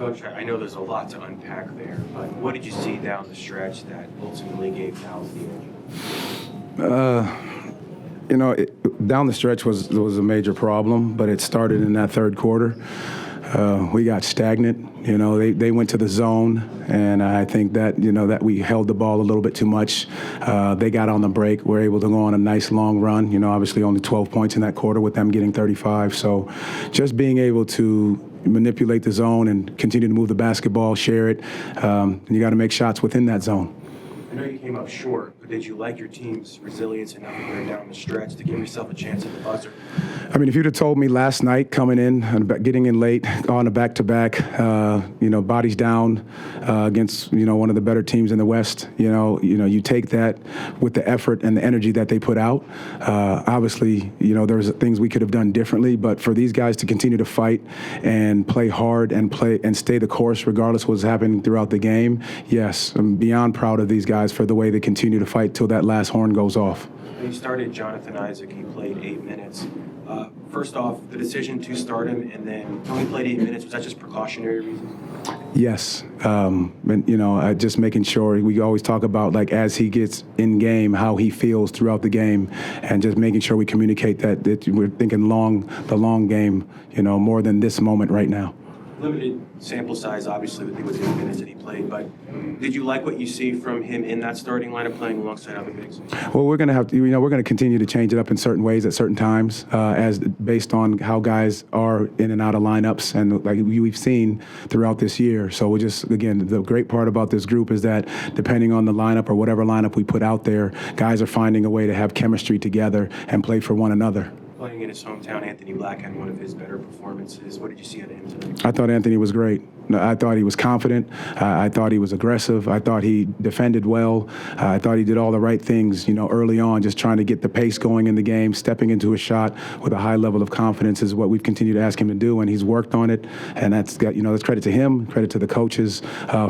Coach, I know there's a lot to unpack there, but what did you see down the stretch that ultimately gave Dallas the edge? Down the stretch was a major problem, but it started in that third quarter. We got stagnant. They went to the zone, and I think that, that we held the ball a little bit too much. They got on the break. We're able to go on a nice long run. Obviously only 12 points in that quarter with them getting 35. So just being able to manipulate the zone and continue to move the basketball, share it, and you got to make shots within that zone. I know you came up short, but did you like your team's resilience enough here down the stretch to give yourself a chance at the buzzer? I mean, if you'd have told me last night coming in and getting in late on a back-to-back, bodies down against, one of the better teams in the West, you take that with the effort and the energy that they put out. Obviously, there's things we could have done differently, but for these guys to continue to fight and play hard and stay the course regardless of what's happening throughout the game, yes, I'm beyond proud of these guys for the way they continue to fight till that last horn goes off. When you started Jonathan Isaac, he played 8 minutes. First off, the decision to start him, and then when he played 8 minutes, was that just precautionary reasons? Yes, and just making sure we always talk about as he gets in game, how he feels throughout the game, and just making sure we communicate that we're thinking the long game, more than this moment right now. Limited sample size, obviously, with the 8 minutes that he played, but did you like what you see from him in that starting lineup playing alongside other bigs? Well, we're going to have to, we're going to continue to change it up in certain ways at certain times, as based on how guys are in and out of lineups, and like we've seen throughout this year. So we just, again, the great part about this group is that depending on the lineup or whatever lineup we put out there, guys are finding a way to have chemistry together and play for one another. Playing in his hometown, Anthony Black had one of his better performances. What did you see out of him tonight? I thought Anthony was great. I thought he was confident. I thought he was aggressive. I thought he defended well. I thought he did all the right things, early on, just trying to get the pace going in the game, stepping into a shot with a high level of confidence is what we've continued to ask him to do, and he's worked on it. And that's credit to him, credit to the coaches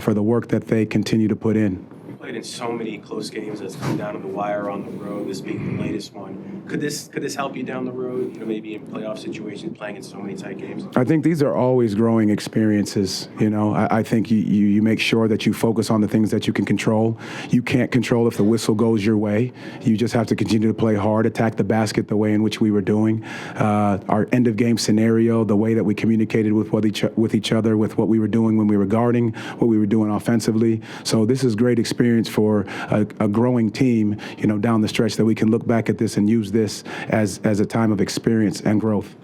for the work that they continue to put in. Played in so many close games that's come down to the wire on the road, this being the latest one. Could this help you down the road, maybe in playoff situations, playing in so many tight games? I think these are always growing experiences. I think you make sure that you focus on the things that you can control. You can't control if the whistle goes your way. You just have to continue to play hard, attack the basket the way in which we were doing. Our end of game scenario, the way that we communicated with each other, with what we were doing when we were guarding, what we were doing offensively. So this is great experience for a growing team, down the stretch, that we can look back at this and use this as a time of experience and growth.